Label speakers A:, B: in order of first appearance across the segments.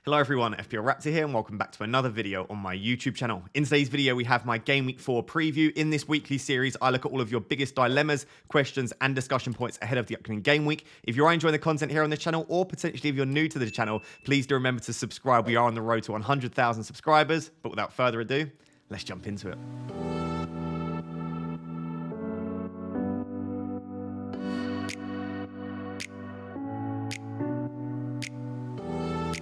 A: Hello everyone, FPL Raptor here and welcome back to another video on my YouTube channel. In today's video we have my Game Week 4 preview. In this weekly series I look at all of your biggest dilemmas, questions and discussion points ahead of the upcoming game week. If you're enjoying the content here on this channel or potentially if you're new to the channel, please do remember to subscribe. We are on the road to 100,000 subscribers, but without further ado, let's jump into it.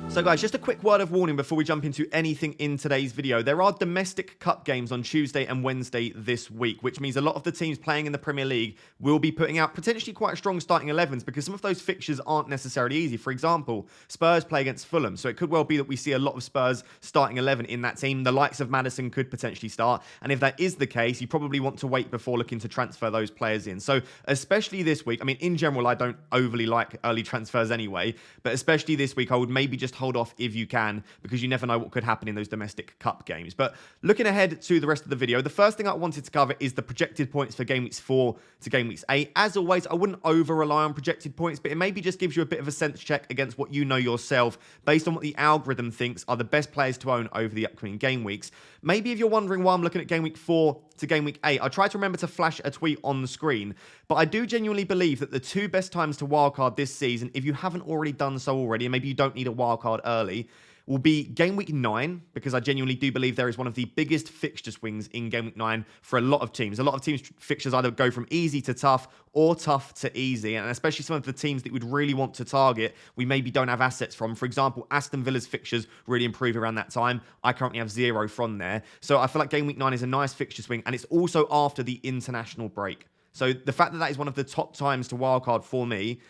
A: So guys, just a quick word of warning before we jump into anything in today's video. There are domestic cup games on Tuesday and Wednesday this week, which means a lot of the teams playing in the Premier League will be putting out potentially quite strong starting 11s because some of those fixtures aren't necessarily easy. For example, Spurs play against Fulham, so it could well be that we see a lot of Spurs starting 11 in that team. The likes of Maddison could potentially start, and if that is the case, you probably want to wait before looking to transfer those players in. So especially this week, I mean, in general, I don't overly like early transfers anyway, but especially this week, I would maybe just hold off if you can, because you never know what could happen in those domestic cup games. But looking ahead to the rest of the video, the first thing I wanted to cover is the projected points for game weeks 4 to game weeks 8. As always, I wouldn't over rely on projected points, but it maybe just gives you a bit of a sense check against what you know yourself based on what the algorithm thinks are the best players to own over the upcoming game weeks. Maybe if you're wondering why I'm looking at game week 4 to game week 8, I try to remember to flash a tweet on the screen, but I do genuinely believe that the two best times to wildcard this season, if you haven't already done so already, and maybe you don't need a wildcard early, will be game week 9, because I genuinely do believe there is one of the biggest fixture swings in game week 9 for a lot of teams. A lot of teams' fixtures either go from easy to tough or tough to easy, and especially some of the teams that would really want to target, we maybe don't have assets from. For example, Aston Villa's fixtures really improve around that time. I currently have 0 from there. So I feel like game week 9 is a nice fixture swing, and it's also after the international break. So the fact that that is one of the top times to wildcard for me,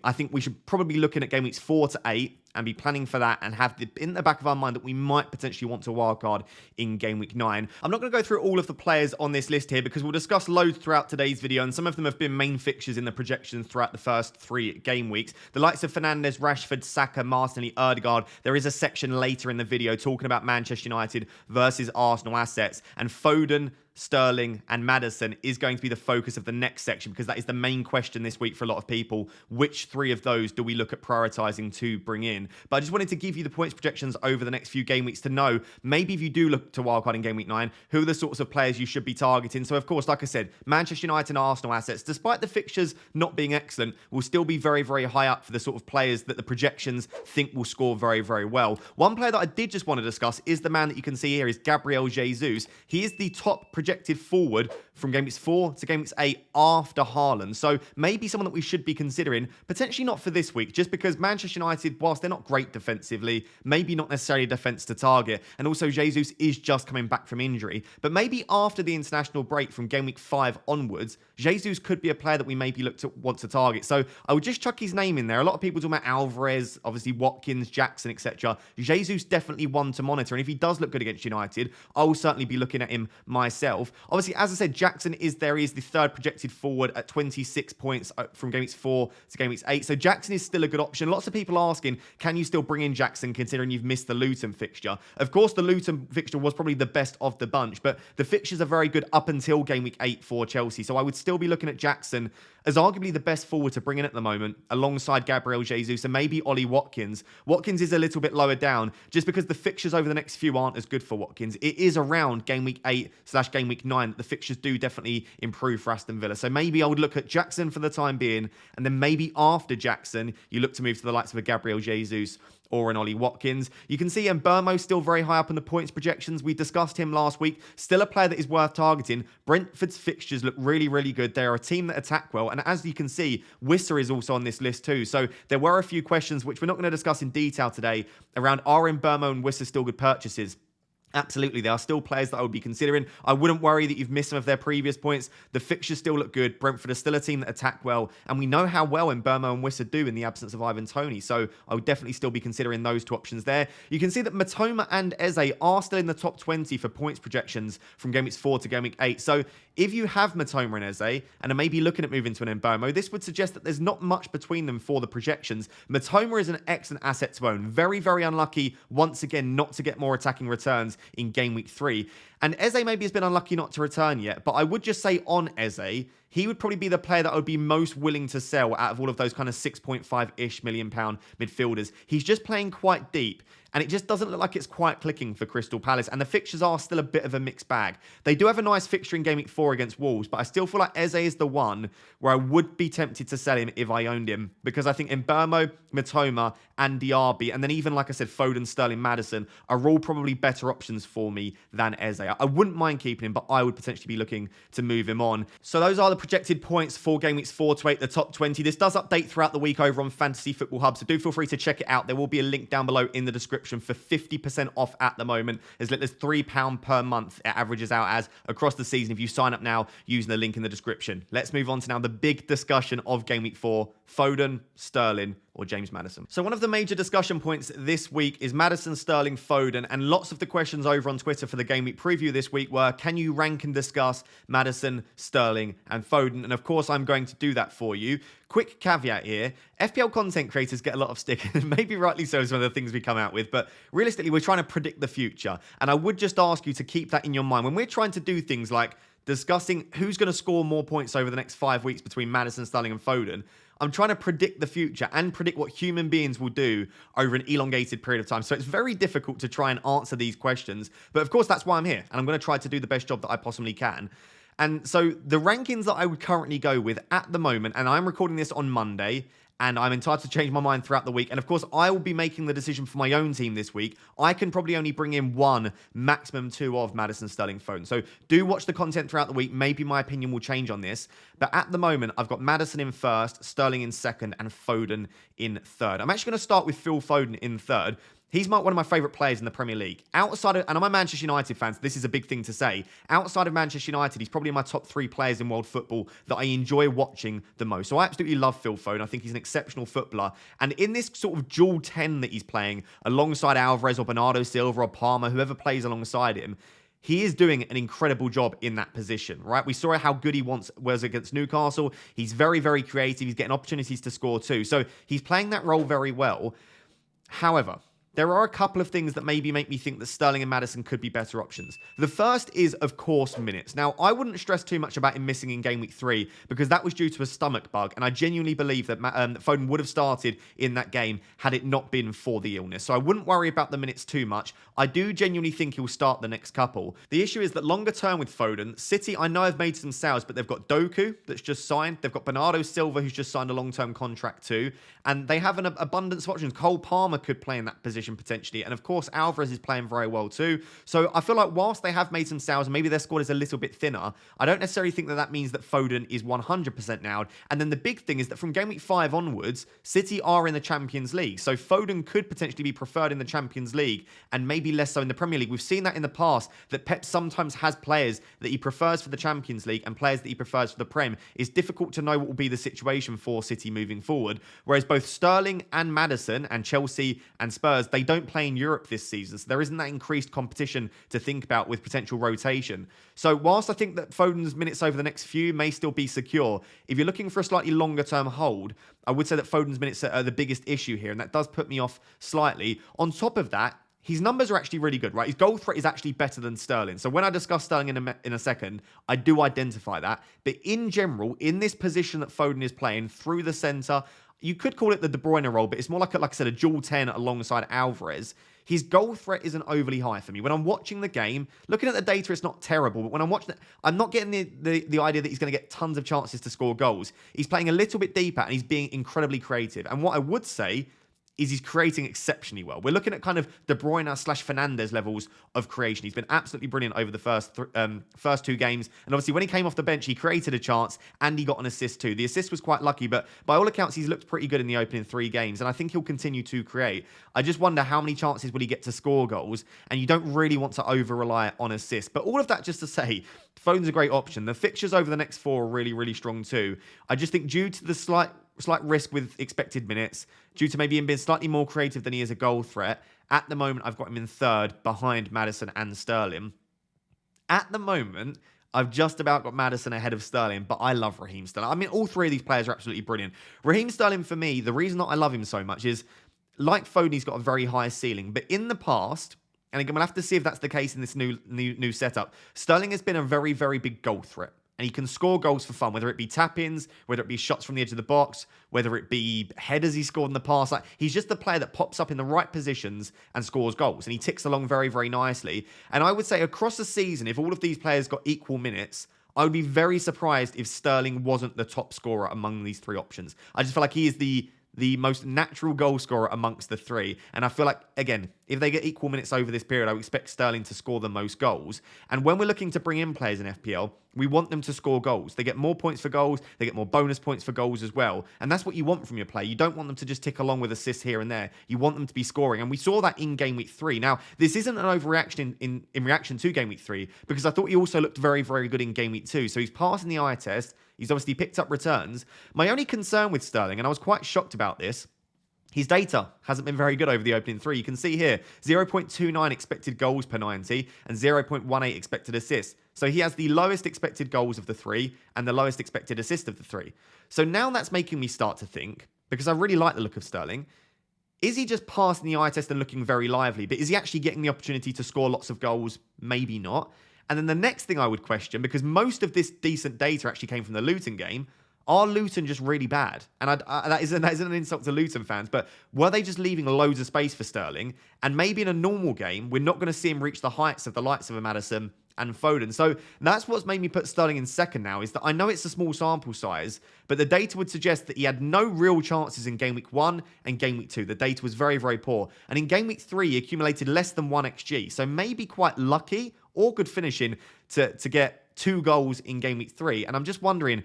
A: I think we should probably be looking at game weeks 4 to 8 and be planning for that and have in the back of our mind that we might potentially want to wildcard in game week 9. I'm not going to go through all of the players on this list here because we'll discuss loads throughout today's video, and some of them have been main fixtures in the projections throughout the first 3 game weeks. The likes of Fernandes, Rashford, Saka, Martinelli, Ødegaard. There is a section later in the video talking about Manchester United versus Arsenal assets, and Foden, Sterling and Maddison is going to be the focus of the next section because that is the main question this week for a lot of people. Which 3 of those do we look at prioritizing to bring in? But I just wanted to give you the points projections over the next few game weeks to know, maybe if you do look to wildcard in game week 9, who are the sorts of players you should be targeting. So of course, like I said, Manchester United and Arsenal assets, despite the fixtures not being excellent, will still be very, very high up for the sort of players that the projections think will score very, very well. One player that I did just want to discuss is the man that you can see here is Gabriel Jesus. He is the top projected forward from game weeks 4 to game weeks 8 after Haaland. So maybe someone that we should be considering, potentially not for this week, just because Manchester United, whilst they're not great defensively, maybe not necessarily a defence to target. And also Jesus is just coming back from injury. But maybe after the international break from game week 5 onwards, Jesus could be a player that we maybe want to target. So I would just chuck his name in there. A lot of people talk about Alvarez, obviously Watkins, Jackson, etc. Jesus definitely one to monitor. And if he does look good against United, I will certainly be looking at him myself. Obviously, as I said, Jackson is there. He is the 3rd projected forward at 26 points from game weeks 4 to game weeks 8. So Jackson is still a good option. Lots of people asking, can you still bring in Jackson considering you've missed the Luton fixture? Of course, the Luton fixture was probably the best of the bunch, but the fixtures are very good up until game week 8 for Chelsea. So I would still be looking at Jackson as arguably the best forward to bring in at the moment, alongside Gabriel Jesus and maybe Ollie Watkins. Watkins is a little bit lower down, just because the fixtures over the next few aren't as good for Watkins. It is around game week 8/game week 9 that the fixtures do definitely improve for Aston Villa. So maybe I would look at Jackson for the time being, and then maybe after Jackson, you look to move to the likes of a Gabriel Jesus or an Ollie Watkins. You can see Mbeumo still very high up in the points projections. We discussed him last week. Still a player that is worth targeting. Brentford's fixtures look really, really good. They are a team that attack well. And as you can see, Wissa is also on this list too. So there were a few questions, which we're not going to discuss in detail today, around are Mbeumo and Wissa still good purchases? Absolutely, there are still players that I would be considering. I wouldn't worry that you've missed some of their previous points. The fixtures still look good. Brentford are still a team that attack well, and we know how well Mbeumo and Wissa do in the absence of Ivan Toney, so I would definitely still be considering those 2 options there. You can see that Matoma and Eze are still in the top 20 for points projections from game weeks 4 to game week 8, so if you have Matoma and Eze, and are maybe looking at moving to an Mbeumo, this would suggest that there's not much between them for the projections. Matoma is an excellent asset to own. Very, very unlucky, once again, not to get more attacking returns in game week 3. And Eze maybe has been unlucky not to return yet, but I would just say on Eze, he would probably be the player that I would be most willing to sell out of all of those kind of 6.5-ish million pound midfielders. He's just playing quite deep. and it just doesn't look like it's quite clicking for Crystal Palace, and the fixtures are still a bit of a mixed bag. They do have a nice fixture in Game Week 4 against Wolves, but I still feel like Eze is the one where I would be tempted to sell him if I owned him, because I think Mbeumo, Mitoma, and Diaby, and then even, like I said, Foden, Sterling, Maddison, are all probably better options for me than Eze. I wouldn't mind keeping him, but I would potentially be looking to move him on. So those are the projected points for Game Weeks 4 to 8, the top 20. This does update throughout the week over on Fantasy Football Hub, so do feel free to check it out. There will be a link down below in the description for 50% off at the moment. As little as £3 per month it averages out as across the season if you sign up now using the link in the description. Let's move on to now the big discussion of Game Week 4, Foden, Sterling, or James Maddison. So one of the major discussion points this week is Maddison, Sterling, Foden, and lots of the questions over on Twitter for the Game Week preview this week were, can you rank and discuss Maddison, Sterling, and Foden? And of course, I'm going to do that for you. Quick caveat here, FPL content creators get a lot of stick, and maybe rightly so, some of the things we come out with, but realistically, we're trying to predict the future, and I would just ask you to keep that in your mind. When we're trying to do things like discussing who's going to score more points over the next 5 weeks between Maddison, Sterling, and Foden, I'm trying to predict the future and predict what human beings will do over an elongated period of time. So it's very difficult to try and answer these questions. But of course, that's why I'm here. And I'm going to try to do the best job that I possibly can. And so the rankings that I would currently go with at the moment, and I'm recording this on Monday, and I'm entitled to change my mind throughout the week. And of course, I will be making the decision for my own team this week. I can probably only bring in one, maximum two of Maddison, Sterling, Foden. So do watch the content throughout the week. Maybe my opinion will change on this. But at the moment, I've got Maddison in first, Sterling in second, and Foden in third. I'm actually going to start with Phil Foden in third. He's one of my favourite players in the Premier League. Outside of, and I'm a Manchester United fan, so this is a big thing to say. Outside of Manchester United, he's probably in my top 3 players in world football that I enjoy watching the most. So I absolutely love Phil Foden. I think he's an exceptional footballer. And in this sort of dual 10 that he's playing, alongside Alvarez or Bernardo Silva or Palmer, whoever plays alongside him, he is doing an incredible job in that position, right? We saw how good he was against Newcastle. He's very, very creative. He's getting opportunities to score too. So he's playing that role very well. However, there are a couple of things that maybe make me think that Sterling and Maddison could be better options. The first is, of course, minutes. Now, I wouldn't stress too much about him missing in Game Week 3 because that was due to a stomach bug, and I genuinely believe that Foden would have started in that game had it not been for the illness. So I wouldn't worry about the minutes too much. I do genuinely think he'll start the next couple. The issue is that longer term with Foden, City, I know have made some sales, but they've got Doku that's just signed. They've got Bernardo Silva who's just signed a long-term contract too, and they have an abundance of options. Cole Palmer could play in that position potentially, and of course Alvarez is playing very well too. So I feel like whilst they have made some sales and maybe their squad is a little bit thinner, I don't necessarily think that that means that Foden is 100% now. And then the big thing is that from Game Week 5 onwards, City are in the Champions League, so Foden could potentially be preferred in the Champions League and maybe less so in the Premier League. We've seen that in the past, that Pep sometimes has players that he prefers for the Champions League and players that he prefers for the Prem. It's difficult to know what will be the situation for City moving forward, whereas both Sterling and Maddison and Chelsea and Spurs, they don't play in Europe this season, so there isn't that increased competition to think about with potential rotation. So whilst I think that Foden's minutes over the next few may still be secure, if you're looking for a slightly longer term hold, I would say that Foden's minutes are the biggest issue here, and that does put me off slightly. On top of that, his numbers are actually really good, right? His goal threat is actually better than Sterling. So when I discuss Sterling in a second, I do identify that. But in general, in this position that Foden is playing through the centre, you could call it the De Bruyne role, but it's more like I said, a dual 10 alongside Alvarez. His goal threat isn't overly high for me. When I'm watching the game, looking at the data, it's not terrible. But when I'm watching it, I'm not getting the idea that he's going to get tons of chances to score goals. He's playing a little bit deeper and he's being incredibly creative. And what I would say is he's creating exceptionally well. We're looking at kind of De Bruyne / Fernandes levels of creation. He's been absolutely brilliant over the first 2 games. And obviously, when he came off the bench, he created a chance and he got an assist too. The assist was quite lucky, but by all accounts, he's looked pretty good in the opening 3 games. And I think he'll continue to create. I just wonder how many chances will he get to score goals? And you don't really want to over-rely on assists. But all of that just to say, Foden's a great option. The fixtures over the next 4 are really, really strong too. I just think due to the slight risk with expected minutes, due to maybe him being slightly more creative than he is a goal threat, at the moment, I've got him in third behind Maddison and Sterling. At the moment, I've just about got Maddison ahead of Sterling, but I love Raheem Sterling. I mean, all 3 of these players are absolutely brilliant. Raheem Sterling, for me, the reason that I love him so much is, like Foden, he's got a very high ceiling, but in the past, and again, we'll have to see if that's the case in this new setup, Sterling has been a very, very big goal threat. and he can score goals for fun, whether it be tap-ins, whether it be shots from the edge of the box, whether it be headers he scored in the past. Like, he's just the player that pops up in the right positions and scores goals, and he ticks along very, very nicely. And I would say across the season, if all of these players got equal minutes, I would be very surprised if Sterling wasn't the top scorer among these three options. I just feel like he is the most natural goal scorer amongst the three. And I feel like, again, if they get equal minutes over this period, I would expect Sterling to score the most goals. And when we're looking to bring in players in FPL, we want them to score goals. They get more points for goals. They get more bonus points for goals as well. And that's what you want from your player. You don't want them to just tick along with assists here and there. You want them to be scoring. And we saw that in Game Week 3. Now, this isn't an overreaction in reaction to Game Week 3, because I thought he also looked very, very good in Game Week 2. So he's passing the eye test. He's obviously picked up returns. My only concern with Sterling, and I was quite shocked about this, his data hasn't been very good over the opening three. You can see here, 0.29 expected goals per 90 and 0.18 expected assists. So he has the lowest expected goals of the three and the lowest expected assist of the three. So now that's making me start to think, because I really like the look of Sterling, is he just passing the eye test and looking very lively? But is he actually getting the opportunity to score lots of goals? Maybe not. And then the next thing I would question, because most of this decent data actually came from the Luton game, are Luton just really bad? And that isn't an insult to Luton fans, but were they just leaving loads of space for Sterling? And maybe in a normal game, we're not going to see him reach the heights of the likes of a Maddison and Foden. So that's what's made me put Sterling in second now, is that I know it's a small sample size, but the data would suggest that he had no real chances in Game Week 1 and Game Week 2. The data was very, very poor. And in Game Week 3, he accumulated less than 1 XG. So maybe quite lucky or good finishing to get 2 goals in Game Week 3. And I'm just wondering,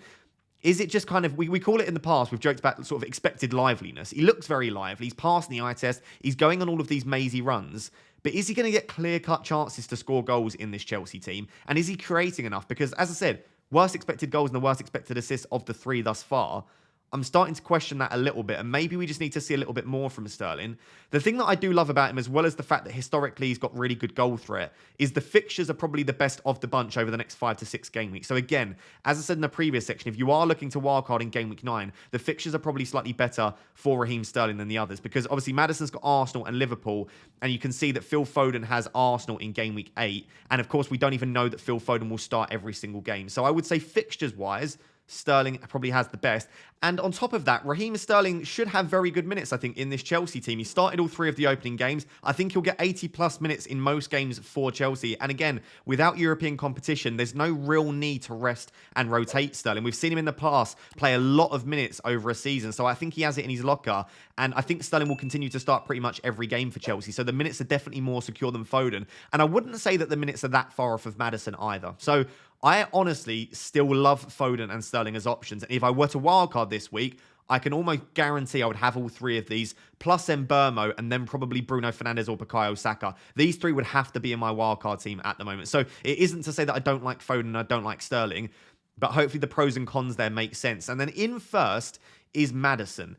A: is it just kind of, we call it in the past, we've joked about sort of expected liveliness. He looks very lively. He's passing the eye test. He's going on all of these mazy runs. But is he going to get clear-cut chances to score goals in this Chelsea team? And is he creating enough? Because, as I said, worst expected goals and the worst expected assists of the three thus far. I'm starting to question that a little bit, and maybe we just need to see a little bit more from Sterling. The thing that I do love about him, as well as the fact that historically he's got really good goal threat, is the fixtures are probably the best of the bunch over the next 5 to 6 game weeks. So again, as I said in the previous section, if you are looking to wildcard in Game Week 9, the fixtures are probably slightly better for Raheem Sterling than the others, because obviously Maddison's got Arsenal and Liverpool, and you can see that Phil Foden has Arsenal in Game Week 8, and of course we don't even know that Phil Foden will start every single game. So I would say fixtures-wise, Sterling probably has the best. And on top of that, Raheem Sterling should have very good minutes, I think, in this Chelsea team. He started all 3 of the opening games. I think he'll get 80-plus minutes in most games for Chelsea. And again, without European competition, there's no real need to rest and rotate Sterling. We've seen him in the past play a lot of minutes over a season, so I think he has it in his locker. And I think Sterling will continue to start pretty much every game for Chelsea. So the minutes are definitely more secure than Foden. And I wouldn't say that the minutes are that far off of Maddison either. So I honestly still love Foden and Sterling as options. And if I were to wildcard this week, I can almost guarantee I would have all 3 of these, plus Mbeumo, and then probably Bruno Fernandes or Bukayo Saka. These 3 would have to be in my wildcard team at the moment. So it isn't to say that I don't like Foden and I don't like Sterling, but hopefully the pros and cons there make sense. And then in first is Maddison.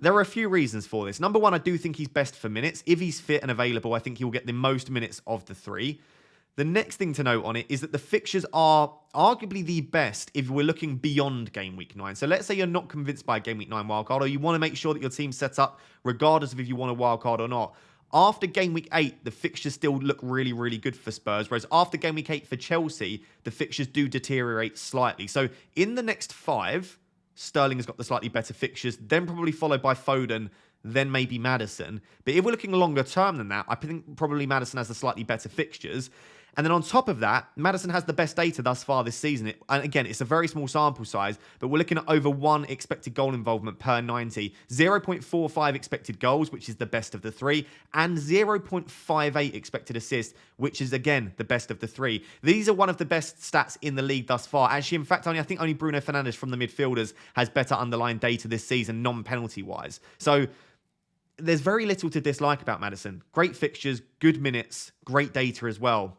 A: There are a few reasons for this. Number one, I do think he's best for minutes. If he's fit and available, I think he'll get the most minutes of the 3. The next thing to note on it is that the fixtures are arguably the best if we're looking beyond Game Week 9. So let's say you're not convinced by a Game Week 9 wildcard, or you want to make sure that your team's set up regardless of if you want a wildcard or not. After Game Week 8, the fixtures still look really, really good for Spurs, whereas after Game Week 8 for Chelsea, the fixtures do deteriorate slightly. So in the next 5, Sterling has got the slightly better fixtures, then probably followed by Foden, then maybe Maddison. But if we're looking longer term than that, I think probably Maddison has the slightly better fixtures. And then on top of that, Maddison has the best data thus far this season. And again, it's a very small sample size, but we're looking at over 1 expected goal involvement per 90, 0.45 expected goals, which is the best of the 3, and 0.58 expected assists, which is, again, the best of the 3. These are one of the best stats in the league thus far. Actually, in fact, I think only Bruno Fernandes from the midfielders has better underlying data this season, non-penalty-wise. So there's very little to dislike about Maddison. Great fixtures, good minutes, great data as well.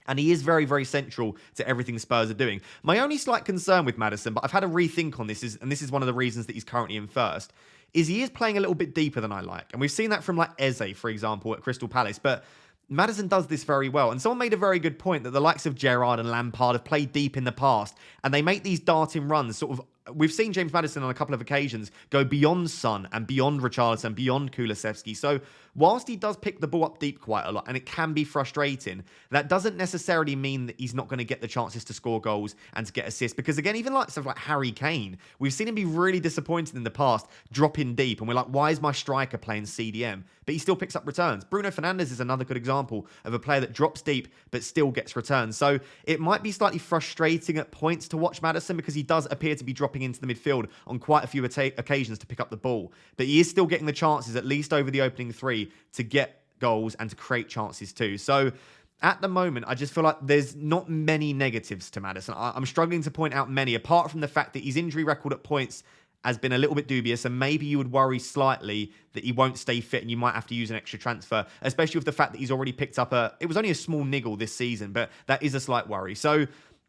A: And he is very, very central to everything Spurs are doing. My only slight concern with Maddison, but I've had a rethink on this, and this is one of the reasons that he's currently in first, is he is playing a little bit deeper than I like. And we've seen that from like Eze, for example, at Crystal Palace. But Maddison does this very well. And someone made a very good point that the likes of Gerrard and Lampard have played deep in the past. And they make these darting runs sort of. We've seen James Maddison on a couple of occasions go beyond Son and beyond Richarlison, beyond Kulusevski. So whilst he does pick the ball up deep quite a lot, and it can be frustrating, that doesn't necessarily mean that he's not going to get the chances to score goals and to get assists. Because again, even like stuff like Harry Kane, we've seen him be really disappointed in the past, dropping deep, and we're like, why is my striker playing CDM? But he still picks up returns. Bruno Fernandes is another good example of a player that drops deep but still gets returns. So it might be slightly frustrating at points to watch Maddison, because he does appear to be dropping into the midfield on quite a few occasions to pick up the ball. But he is still getting the chances, at least over the opening three, to get goals and to create chances too. So at the moment, I just feel like there's not many negatives to Maddison. I'm struggling to point out many, apart from the fact that his injury record at points has been a little bit dubious, and maybe you would worry slightly that he won't stay fit and you might have to use an extra transfer, especially with the fact that he's already picked up it was only a small niggle this season, but that is a slight worry. So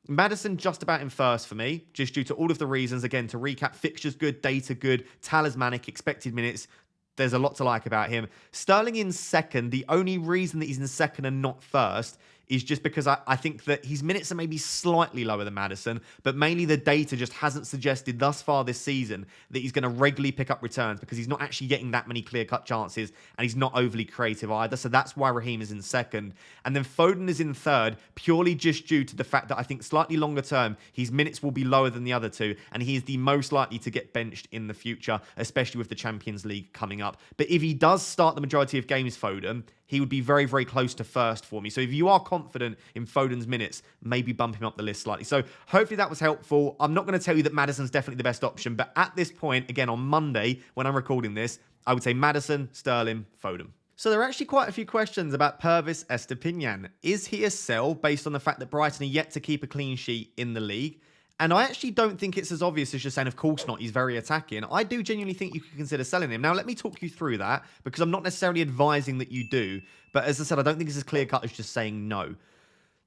A: Maddison just about in first for me, just due to all of the reasons. Again, to recap, fixtures good, data good, talismanic, expected minutes. There's a lot to like about him. Sterling in second. The only reason that he's in second and not first is just because I think that his minutes are maybe slightly lower than Maddison, but mainly the data just hasn't suggested thus far this season that he's going to regularly pick up returns, because he's not actually getting that many clear-cut chances, and he's not overly creative either. So that's why Raheem is in second. And then Foden is in third, purely just due to the fact that I think slightly longer term, his minutes will be lower than the other two, and he is the most likely to get benched in the future, especially with the Champions League coming up. But if he does start the majority of games, Foden, he would be very, very close to first for me. So if you are confident in Foden's minutes, maybe bump him up the list slightly. So hopefully that was helpful. I'm not going to tell you that Maddison's definitely the best option, but at this point, again, on Monday, when I'm recording this, I would say Maddison, Sterling, Foden. So there are actually quite a few questions about Pervis Estupinan. Is he a sell based on the fact that Brighton are yet to keep a clean sheet in the league? And I actually don't think it's as obvious as just saying, of course not, he's very attacking. I do genuinely think you could consider selling him. Now, let me talk you through that, because I'm not necessarily advising that you do. But as I said, I don't think it's as clear-cut as just saying no.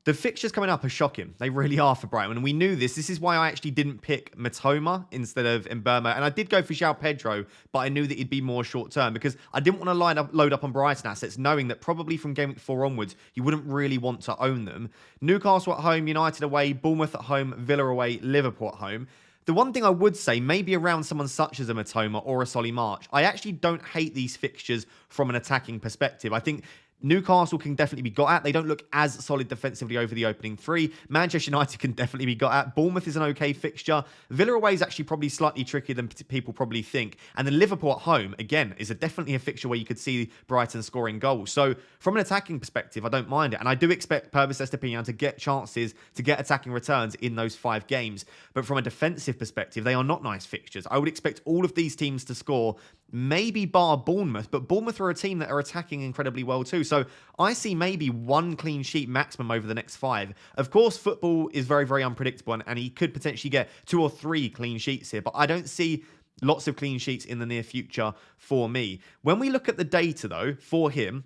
A: The fixtures coming up are shocking. They really are for Brighton. And we knew this. This is why I actually didn't pick Matoma instead of Mbeumo. And I did go for João Pedro, but I knew that he'd be more short-term, because I didn't want to load up on Brighton assets, knowing that probably from Game Week 4 onwards, you wouldn't really want to own them. Newcastle at home, United away, Bournemouth at home, Villa away, Liverpool at home. The one thing I would say, maybe around someone such as a Matoma or a Solly March, I actually don't hate these fixtures from an attacking perspective. I think Newcastle can definitely be got at. They don't look as solid defensively over the opening three. Manchester United can definitely be got at. Bournemouth is an okay fixture. Villa away is actually probably slightly trickier than people probably think. And then Liverpool at home, again, is definitely a fixture where you could see Brighton scoring goals. So from an attacking perspective, I don't mind it. And I do expect Pervis Estupinan to get chances to get attacking returns in those 5 games. But from a defensive perspective, they are not nice fixtures. I would expect all of these teams to score, maybe bar Bournemouth, but Bournemouth are a team that are attacking incredibly well too. So I see maybe 1 clean sheet maximum over the next 5. Of course, football is very, very unpredictable, and he could potentially get 2 or 3 clean sheets here, but I don't see lots of clean sheets in the near future for me. When we look at the data, though, for him,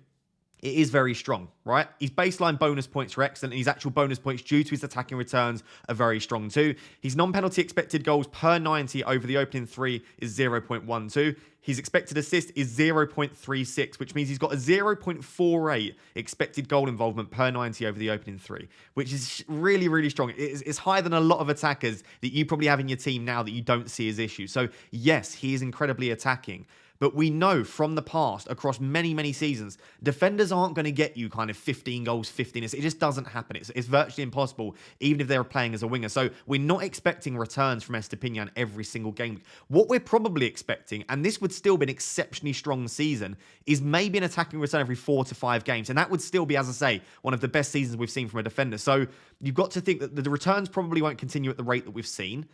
A: it is very strong, right? His baseline bonus points are excellent, and his actual bonus points due to his attacking returns are very strong too. His non-penalty expected goals per 90 over the opening 3 is 0.12. His expected assist is 0.36, which means he's got a 0.48 expected goal involvement per 90 over the opening 3, which is really, really strong. It's higher than a lot of attackers that you probably have in your team now that you don't see as issues. So yes, he is incredibly attacking. But we know from the past, across many, many seasons, defenders aren't going to get you kind of 15 goals, 15 assists. It just doesn't happen. It's virtually impossible, even if they're playing as a winger. So we're not expecting returns from Estupinan every single game. What we're probably expecting, and this would still be an exceptionally strong season, is maybe an attacking return every 4 to 5 games. And that would still be, as I say, one of the best seasons we've seen from a defender. So you've got to think that the returns probably won't continue at the rate that we've seen.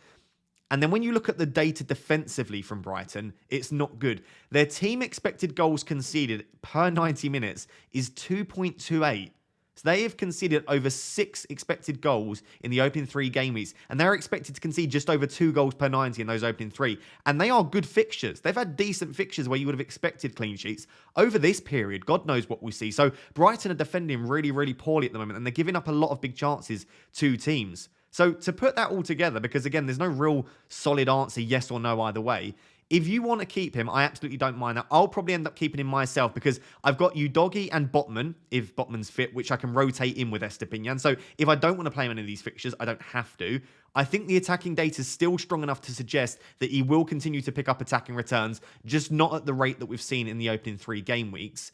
A: And then when you look at the data defensively from Brighton, it's not good. Their team expected goals conceded per 90 minutes is 2.28. So they have conceded over 6 expected goals in the opening 3 game weeks. And they're expected to concede just over 2 goals per 90 in those opening 3. And they are good fixtures. They've had decent fixtures where you would have expected clean sheets. Over this period, God knows what we see. So Brighton are defending really, really poorly at the moment. And they're giving up a lot of big chances to teams. So to put that all together, because again, there's no real solid answer, yes or no either way. If you want to keep him, I absolutely don't mind that. I'll probably end up keeping him myself because I've got Udogie and Botman, if Botman's fit, which I can rotate in with Estupinan. So if I don't want to play any of these fixtures, I don't have to. I think the attacking data is still strong enough to suggest that he will continue to pick up attacking returns, just not at the rate that we've seen in the opening 3 game weeks.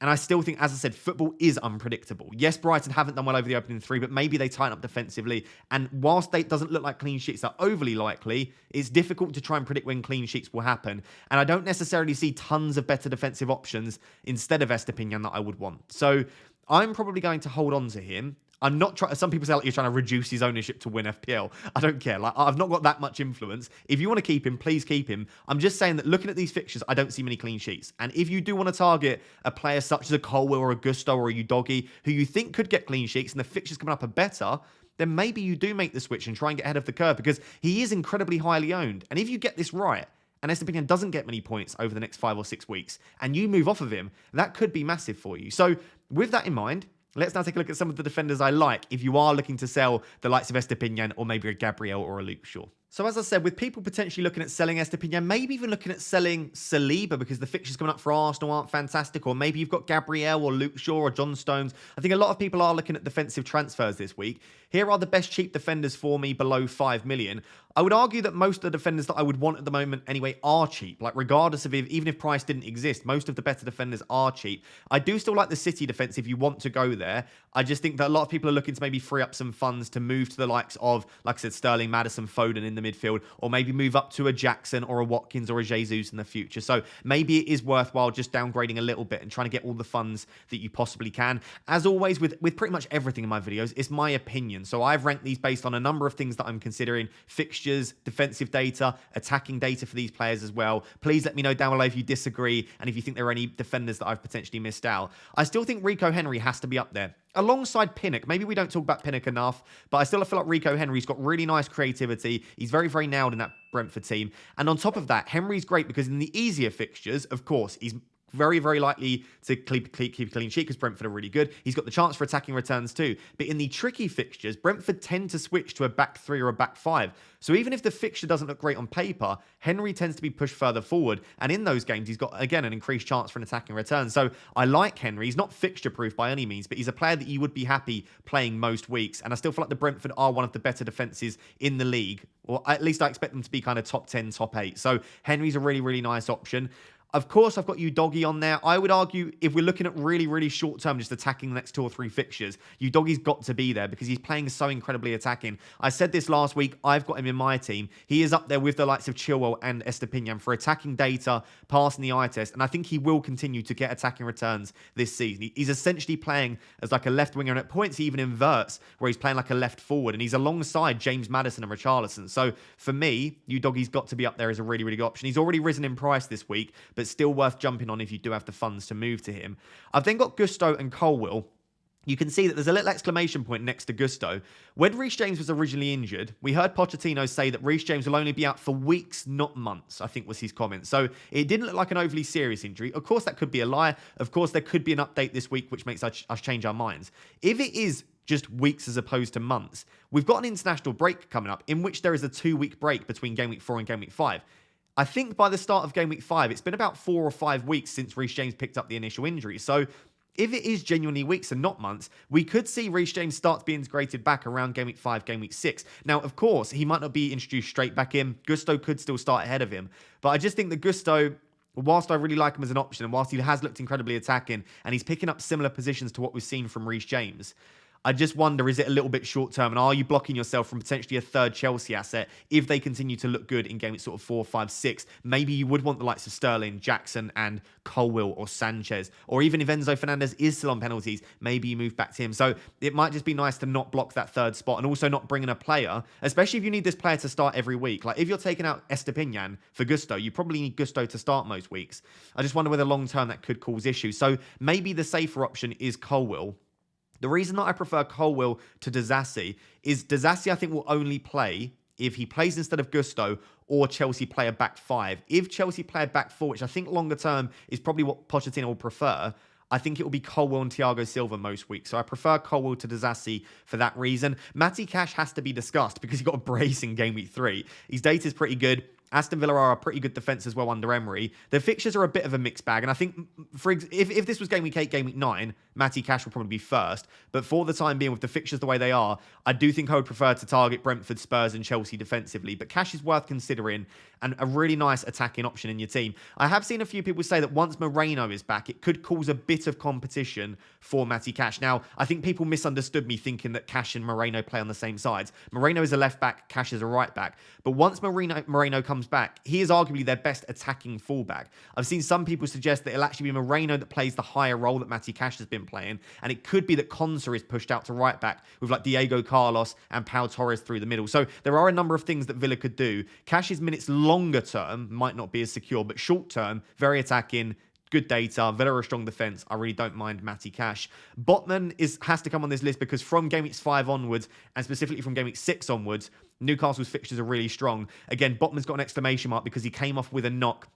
A: And I still think, as I said, football is unpredictable. Yes, Brighton haven't done well over the opening three, but maybe they tighten up defensively. And whilst it doesn't look like clean sheets are overly likely, it's difficult to try and predict when clean sheets will happen. And I don't necessarily see tons of better defensive options instead of Estupinan that I would want. So I'm probably going to hold on to him. I'm not trying. Some people say like you're trying to reduce his ownership to win FPL. I don't care. Like, I've not got that much influence. If you want to keep him, please keep him. I'm just saying that looking at these fixtures, I don't see many clean sheets. And if you do want to target a player such as a Colwill or a Gusto or a Udogie, who you think could get clean sheets and the fixtures coming up are better, then maybe you do make the switch and try and get ahead of the curve, because he is incredibly highly owned. And if you get this right, and Estupinan doesn't get many points over the next 5 or 6 weeks, and you move off of him, that could be massive for you. So with that in mind, let's now take a look at some of the defenders I like if you are looking to sell the likes of Estupinan or maybe a Gabriel or a Luke Shaw. So as I said, with people potentially looking at selling Estupinan, maybe even looking at selling Saliba because the fixtures coming up for Arsenal aren't fantastic, or maybe you've got Gabriel or Luke Shaw or John Stones. I think a lot of people are looking at defensive transfers this week. Here are the best cheap defenders for me below 5 million. I would argue that most of the defenders that I would want at the moment anyway are cheap. Like, regardless of even if price didn't exist, most of the better defenders are cheap. I do still like the City defense if you want to go there. I just think that a lot of people are looking to maybe free up some funds to move to the likes of, like I said, Sterling, Maddison, Foden in the midfield, or maybe move up to a Jackson or a Watkins or a Jesus in the future. So maybe it is worthwhile just downgrading a little bit and trying to get all the funds that you possibly can. As always, with pretty much everything in my videos, it's my opinion. So I've ranked these based on a number of things that I'm considering: fixtures, defensive data, attacking data for these players as well. Please let me know down below if you disagree and if you think there are any defenders that I've potentially missed out. I still think Rico Henry has to be up there alongside Pinnock. Maybe we don't talk about Pinnock enough, but I still feel like Rico Henry's got really nice creativity. He's very, very nailed in that Brentford team. And on top of that, Henry's great because in the easier fixtures, of course, he's very, very likely to keep a clean sheet because Brentford are really good. He's got the chance for attacking returns too. But in the tricky fixtures, Brentford tend to switch to a back three or a back five. So even if the fixture doesn't look great on paper, Henry tends to be pushed further forward. And in those games, he's got, again, an increased chance for an attacking return. So I like Henry. He's not fixture-proof by any means, but he's a player that you would be happy playing most weeks. And I still feel like the Brentford are one of the better defences in the league. Or at least I expect them to be kind of top 10, top 8. So Henry's a really, really nice option. Of course, I've got Udogie on there. I would argue if we're looking at really, really short term, just attacking the next 2 or 3 fixtures, Udogie's got to be there because he's playing so incredibly attacking. I said this last week. I've got him in my team. He is up there with the likes of Chilwell and Estupinan for attacking data, passing the eye test, and I think he will continue to get attacking returns this season. He's essentially playing as like a left winger, and at points he even inverts where he's playing like a left forward, and he's alongside James Maddison and Richarlison. So for me, Udogie's got to be up there as a really, really good option. He's already risen in price this week, but still worth jumping on if you do have the funds to move to him. I've then got Gusto and Colwill. You can see that there's a little exclamation point next to Gusto. When Reece James was originally injured, we heard Pochettino say that Reece James will only be out for weeks, not months, I think was his comment. So it didn't look like an overly serious injury. Of course, that could be a lie. Of course, there could be an update this week, which makes us change our minds. If it is just weeks as opposed to months, we've got an international break coming up in which there is a 2-week break between Game Week 4 and Game Week 5. I think by the start of Game Week 5, it's been about 4 or 5 weeks since Reece James picked up the initial injury. So if it is genuinely weeks and not months, we could see Reece James start to be integrated back around Game Week 5, Game Week 6. Now, of course, he might not be introduced straight back in. Gusto could still start ahead of him. But I just think that Gusto, whilst I really like him as an option, and whilst he has looked incredibly attacking, and he's picking up similar positions to what we've seen from Reece James, I just wonder, is it a little bit short term? And are you blocking yourself from potentially a third Chelsea asset if they continue to look good in game sort of 4, 5, 6? Maybe you would want the likes of Sterling, Jackson, and Colwill or Sanchez. Or even if Enzo Fernandez is still on penalties, maybe you move back to him. So it might just be nice to not block that third spot and also not bring in a player, especially if you need this player to start every week. Like if you're taking out Estupinan for Gusto, you probably need Gusto to start most weeks. I just wonder whether long term that could cause issues. So maybe the safer option is Colwill. The reason that I prefer Colwill to Disasi is Disasi I think will only play if he plays instead of Gusto or Chelsea play a back 5. If Chelsea play a back 4, which I think longer term is probably what Pochettino will prefer, I think it will be Colwill and Thiago Silva most weeks. So I prefer Colwill to Disasi for that reason. Matty Cash has to be discussed because he got a brace in Game Week 3. His data is pretty good. Aston Villa are a pretty good defence as well under Emery. The fixtures are a bit of a mixed bag. And I think if this was Game Week 8, Game Week 9, Matty Cash would probably be first. But for the time being, with the fixtures the way they are, I do think I would prefer to target Brentford, Spurs and Chelsea defensively. But Cash is worth considering. and a really nice attacking option in your team. I have seen a few people say that once Moreno is back, it could cause a bit of competition for Matty Cash. Now, I think people misunderstood me thinking that Cash and Moreno play on the same sides. Moreno is a left back, Cash is a right back. But once Moreno comes back, he is arguably their best attacking fullback. I've seen some people suggest that it'll actually be Moreno that plays the higher role that Matty Cash has been playing, and it could be that Konsa is pushed out to right back with like Diego Carlos and Pau Torres through the middle. So there are a number of things that Villa could do. Cash's minutes longer term might not be as secure, but short term, very attacking, good data. Villa are a strong defence. I really don't mind Matty Cash. Botman has to come on this list because from game week 5 onwards, and specifically from game week 6 onwards, Newcastle's fixtures are really strong. Again, Botman's got an exclamation mark because he came off with a knock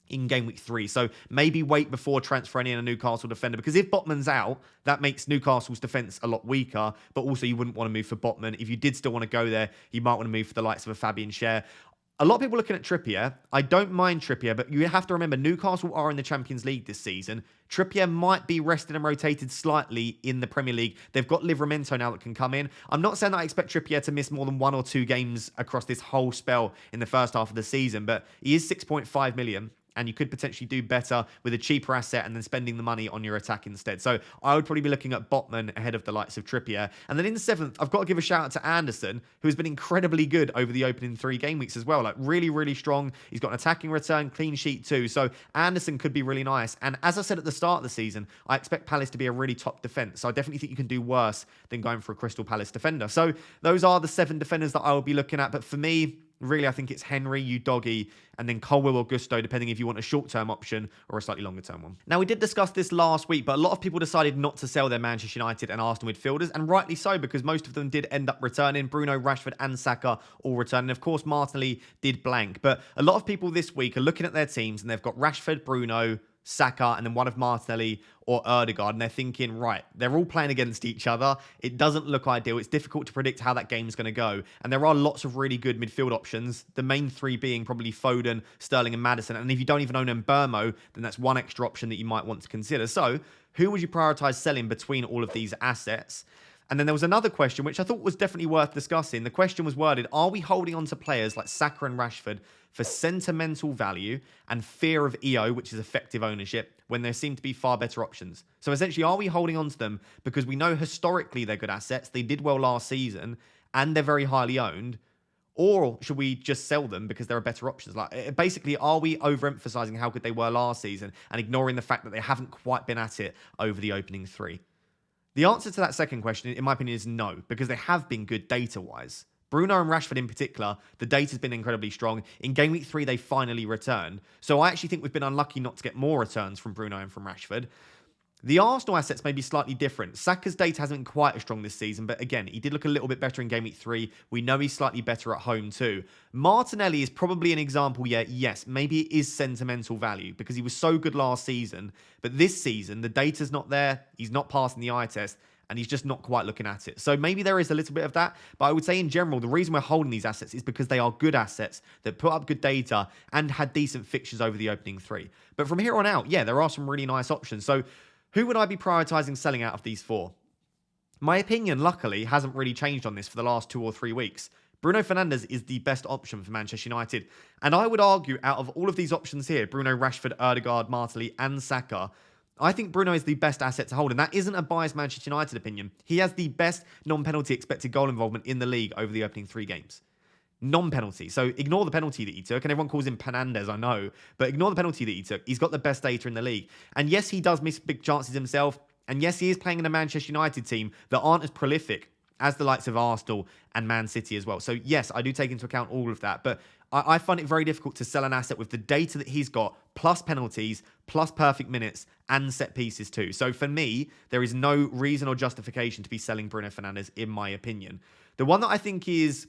A: in game week 3. So maybe wait before transferring in a Newcastle defender, because if Botman's out, that makes Newcastle's defence a lot weaker, but also you wouldn't want to move for Botman. If you did still want to go there, you might want to move for the likes of a Fabian Schär. A lot of people looking at Trippier. I don't mind Trippier, but you have to remember Newcastle are in the Champions League this season. Trippier might be rested and rotated slightly in the Premier League. They've got Livramento now that can come in. I'm not saying that I expect Trippier to miss more than 1 or 2 games across this whole spell in the first half of the season, but he is 6.5 million. And you could potentially do better with a cheaper asset and then spending the money on your attack instead. So I would probably be looking at Botman ahead of the likes of Trippier. And then in the 7th, I've got to give a shout out to Anderson, who has been incredibly good over the opening 3 game weeks as well. Like really, really strong. He's got an attacking return, clean sheet too. So Anderson could be really nice. And as I said at the start of the season, I expect Palace to be a really top defence. So I definitely think you can do worse than going for a Crystal Palace defender. So those are the 7 defenders that I will be looking at. But for me, really, I think it's Henry, Udogie, and then Colwill or Gusto, depending if you want a short-term option or a slightly longer-term one. Now, we did discuss this last week, but a lot of people decided not to sell their Manchester United and Arsenal midfielders, and rightly so, because most of them did end up returning. Bruno, Rashford, and Saka all returned. And of course, Martinelli did blank. But a lot of people this week are looking at their teams, and they've got Rashford, Bruno, Saka, and then one of Martinelli or Ødegaard, and they're thinking, right, they're all playing against each other. It doesn't look ideal. It's difficult to predict how that game's going to go. And there are lots of really good midfield options, the main 3 being probably Foden, Sterling, and Maddison. And if you don't even own Mbeumo, then that's one extra option that you might want to consider. So who would you prioritise selling between all of these assets? And then there was another question, which I thought was definitely worth discussing. The question was worded, are we holding on to players like Saka and Rashford for sentimental value and fear of EO, which is effective ownership, when there seem to be far better options? So essentially, are we holding on to them because we know historically they're good assets, they did well last season, and they're very highly owned? Or should we just sell them because there are better options? Like, basically, are we overemphasizing how good they were last season and ignoring the fact that they haven't quite been at it over the opening 3? The answer to that second question, in my opinion, is no, because they have been good data-wise. Bruno and Rashford in particular, the data's been incredibly strong. In game week 3, they finally returned. So I actually think we've been unlucky not to get more returns from Bruno and from Rashford. The Arsenal assets may be slightly different. Saka's data hasn't been quite as strong this season, but again, he did look a little bit better in game week 3. We know he's slightly better at home too. Martinelli is probably an example, yes, maybe it is sentimental value because he was so good last season, but this season, the data's not there, he's not passing the eye test, and he's just not quite looking at it. So maybe there is a little bit of that, but I would say in general, the reason we're holding these assets is because they are good assets that put up good data and had decent fixtures over the opening 3. But from here on out, there are some really nice options. So who would I be prioritising selling out of these 4? My opinion, luckily, hasn't really changed on this for the last 2 or 3 weeks. Bruno Fernandes is the best option for Manchester United. And I would argue, out of all of these options here, Bruno, Rashford, Ødegaard, Martinelli, and Saka, I think Bruno is the best asset to hold. And that isn't a biased Manchester United opinion. He has the best non-penalty expected goal involvement in the league over the opening 3 games. Non-penalty. So ignore the penalty that he took, and everyone calls him Fernandes, I know, but ignore the penalty that he took. He's got the best data in the league. And yes, he does miss big chances himself, and yes, he is playing in a Manchester United team that aren't as prolific as the likes of Arsenal and Man City as well. So yes, I do take into account all of that, but I find it very difficult to sell an asset with the data that he's got, plus penalties, plus perfect minutes, and set pieces too. So for me, there is no reason or justification to be selling Bruno Fernandes, in my opinion. The one that I think is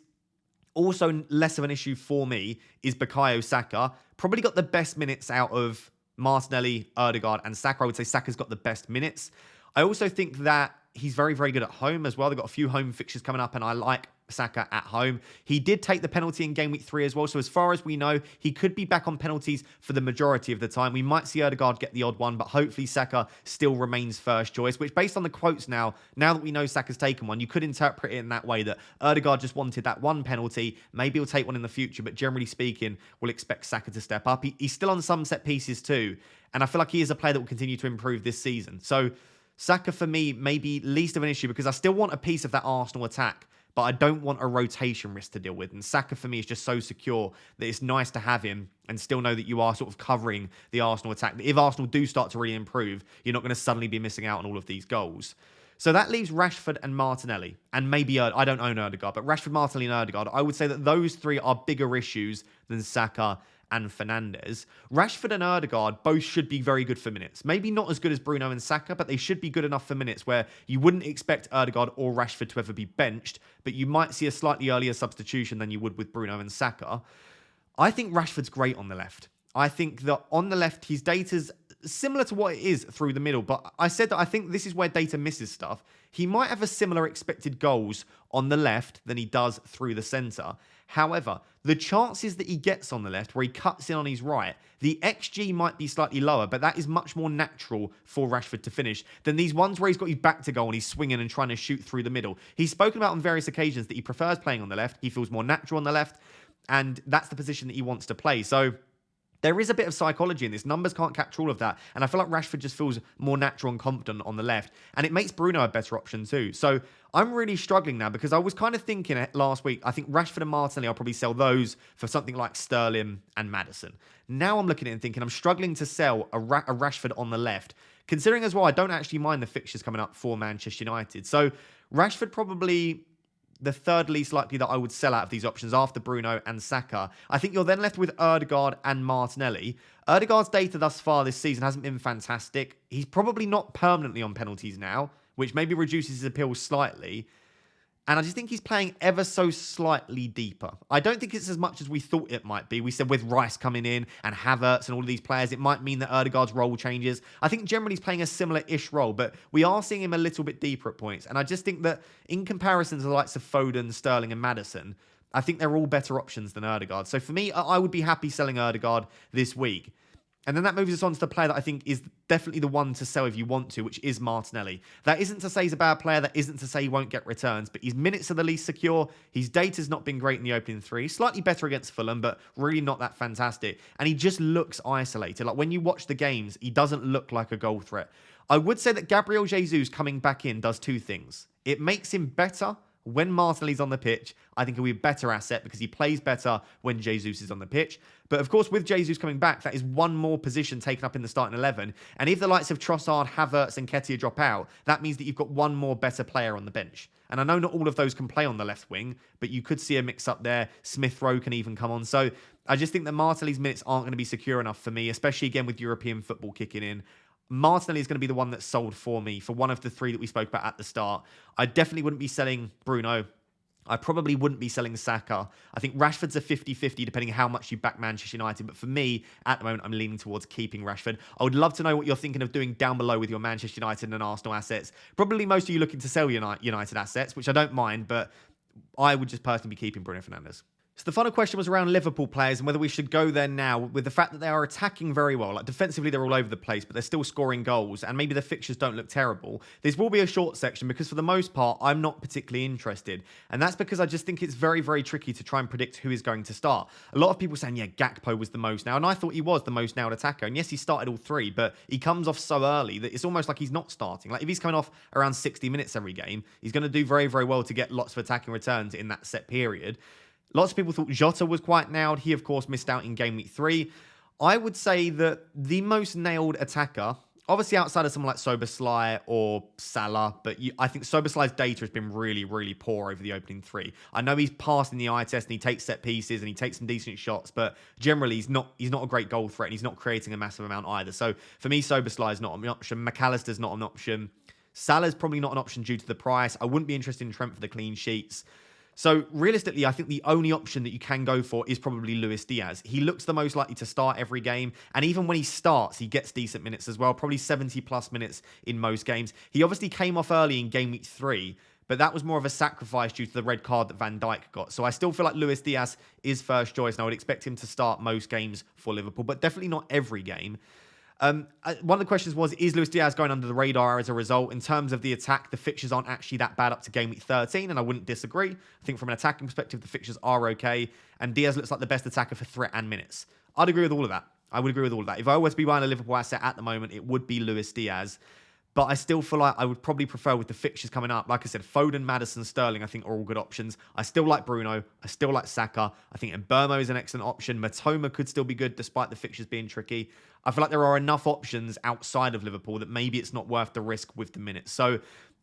A: also less of an issue for me is Bukayo Saka. Probably got the best minutes out of Martinelli, Ødegaard, and Saka. I would say Saka's got the best minutes. I also think that he's very, very good at home as well. They've got a few home fixtures coming up, and I like Saka at home. He did take the penalty in game week 3 as well. So as far as we know, he could be back on penalties for the majority of the time. We might see Ødegaard get the odd one, but hopefully Saka still remains first choice, which based on the quotes now that we know Saka's taken one, you could interpret it in that way that Ødegaard just wanted that one penalty. Maybe he'll take one in the future, but generally speaking, we'll expect Saka to step up. He's still on some set pieces too, and I feel like he is a player that will continue to improve this season. So Saka for me may be least of an issue because I still want a piece of that Arsenal attack, but I don't want a rotation risk to deal with. And Saka, for me, is just so secure that it's nice to have him and still know that you are sort of covering the Arsenal attack. If Arsenal do start to really improve, you're not going to suddenly be missing out on all of these goals. So that leaves Rashford and Martinelli. And maybe, I don't own Ødegaard, but Rashford, Martinelli, and Ødegaard, I would say that those three are bigger issues than Saka and Fernandes. Rashford and Ødegaard both should be very good for minutes. Maybe not as good as Bruno and Saka, but they should be good enough for minutes where you wouldn't expect Ødegaard or Rashford to ever be benched, but you might see a slightly earlier substitution than you would with Bruno and Saka. I think Rashford's great on the left. I think that on the left, his data's similar to what it is through the middle, but I said that I think this is where data misses stuff. He might have a similar expected goals on the left than he does through the centre. However, the chances that he gets on the left, where he cuts in on his right, the XG might be slightly lower, but that is much more natural for Rashford to finish than these ones where he's got his back to goal and he's swinging and trying to shoot through the middle. He's spoken about on various occasions that he prefers playing on the left. He feels more natural on the left, and that's the position that he wants to play. So there is a bit of psychology in this. Numbers can't capture all of that. And I feel like Rashford just feels more natural and confident on the left. And it makes Bruno a better option too. So I'm really struggling now because I was kind of thinking last week, I think Rashford and Martinelli, I'll probably sell those for something like Sterling and Maddison. Now I'm looking at it and thinking I'm struggling to sell a Rashford on the left. Considering as well, I don't actually mind the fixtures coming up for Manchester United. So Rashford probably the third least likely that I would sell out of these options after Bruno and Saka. I think you're then left with Ødegaard and Martinelli. Ødegaard's data thus far this season hasn't been fantastic. He's probably not permanently on penalties now, which maybe reduces his appeal slightly. And I just think he's playing ever so slightly deeper. I don't think it's as much as we thought it might be. We said with Rice coming in and Havertz and all of these players, it might mean that Ødegaard's role changes. I think generally he's playing a similar-ish role, but we are seeing him a little bit deeper at points. And I just think that in comparison to the likes of Foden, Sterling and Maddison, I think they're all better options than Ødegaard. So for me, I would be happy selling Ødegaard this week. And then that moves us on to the player that I think is definitely the one to sell if you want to, which is Martinelli. That isn't to say he's a bad player. That isn't to say he won't get returns. But his minutes are the least secure. His data's not been great in the opening three. Slightly better against Fulham, but really not that fantastic. And he just looks isolated. Like when you watch the games, he doesn't look like a goal threat. I would say that Gabriel Jesus coming back in does two things. It makes him better when Martinelli's on the pitch. I think he'll be a better asset because he plays better when Jesus is on the pitch. But of course, with Jesus coming back, that is one more position taken up in the starting 11. And if the likes of Trossard, Havertz and Nketiah drop out, that means that you've got one more better player on the bench. And I know not all of those can play on the left wing, but you could see a mix up there. Smith Rowe can even come on. So I just think that Martinelli's minutes aren't going to be secure enough for me, especially again with European football kicking in. Martinelli is going to be the one that's sold for me for one of the three that we spoke about at the start. I definitely wouldn't be selling Bruno. I probably wouldn't be selling Saka. I think Rashford's a 50-50 depending on how much you back Manchester United. But for me, at the moment, I'm leaning towards keeping Rashford. I would love to know what you're thinking of doing down below with your Manchester United and Arsenal assets. Probably most of you looking to sell United assets, which I don't mind, but I would just personally be keeping Bruno Fernandes. So the final question was around Liverpool players and whether we should go there now with the fact that they are attacking very well. Like defensively, they're all over the place, but they're still scoring goals and maybe the fixtures don't look terrible. This will be a short section because for the most part, I'm not particularly interested. And that's because I just think it's very, very tricky to try and predict who is going to start. A lot of people saying, yeah, Gakpo was the most now. And I thought he was the most nailed attacker. And yes, he started all three, but he comes off so early that it's almost like he's not starting. Like if he's coming off around 60 minutes every game, he's going to do very, very well to get lots of attacking returns in that set period. Lots of people thought Jota was quite nailed. He, of course, missed out in game week 3. I would say that the most nailed attacker, obviously outside of someone like Szoboszlai or Salah, but I think Szoboszlai's data has been really, really poor over the opening 3. I know he's passed in the eye test and he takes set pieces and he takes some decent shots, but generally he's not a great goal threat and he's not creating a massive amount either. So for me, Szoboszlai is not an option. McAllister's not an option. Salah's probably not an option due to the price. I wouldn't be interested in Trent for the clean sheets. So realistically, I think the only option that you can go for is probably Luis Diaz. He looks the most likely to start every game. And even when he starts, he gets decent minutes as well. Probably 70 plus minutes in most games. He obviously came off early in game week 3. but that was more of a sacrifice due to the red card that Van Dijk got. So I still feel like Luis Diaz is first choice, and I would expect him to start most games for Liverpool, but definitely not every game. One of the questions was, is Luis Diaz going under the radar as a result? In terms of the attack, the fixtures aren't actually that bad up to game week 13, and I wouldn't disagree. I think from an attacking perspective, the fixtures are okay, and Diaz looks like the best attacker for threat and minutes. I'd agree with all of that. I would agree with all of that. If I were to be buying a Liverpool asset at the moment, it would be Luis Diaz. But I still feel like I would probably prefer, with the fixtures coming up, like I said, Foden, Maddison, Sterling, I think are all good options. I still like Bruno. I still like Saka. I think Mbeumo is an excellent option. Matoma could still be good despite the fixtures being tricky. I feel like there are enough options outside of Liverpool that maybe it's not worth the risk with the minutes. So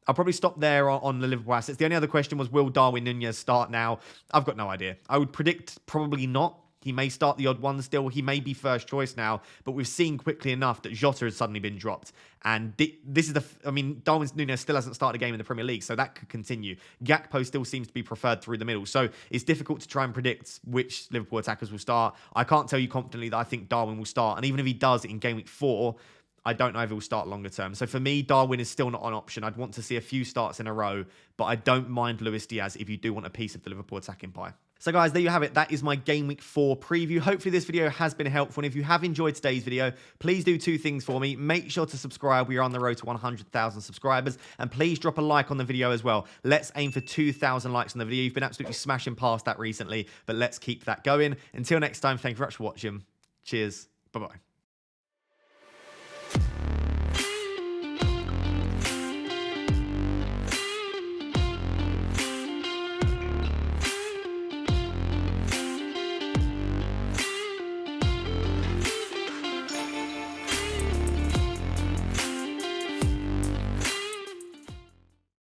A: I'll probably stop there on the Liverpool assets. The only other question was, will Darwin Nunez start now? I've got no idea. I would predict probably not. He may start the odd one still. He may be first choice now, but we've seen quickly enough that Jota has suddenly been dropped. And this is Darwin Nunez still hasn't started a game in the Premier League, so that could continue. Gakpo still seems to be preferred through the middle. So it's difficult to try and predict which Liverpool attackers will start. I can't tell you confidently that I think Darwin will start. And even if he does in game week 4, I don't know if he'll start longer term. So for me, Darwin is still not an option. I'd want to see a few starts in a row, but I don't mind Luis Diaz if you do want a piece of the Liverpool attacking pie. So guys, there you have it. That is my Game Week 4 preview. Hopefully this video has been helpful. And if you have enjoyed today's video, please do 2 things for me. Make sure to subscribe. We are on the road to 100,000 subscribers. And please drop a like on the video as well. Let's aim for 2,000 likes on the video. You've been absolutely smashing past that recently, but let's keep that going. Until next time, thank you very much for watching. Cheers. Bye-bye.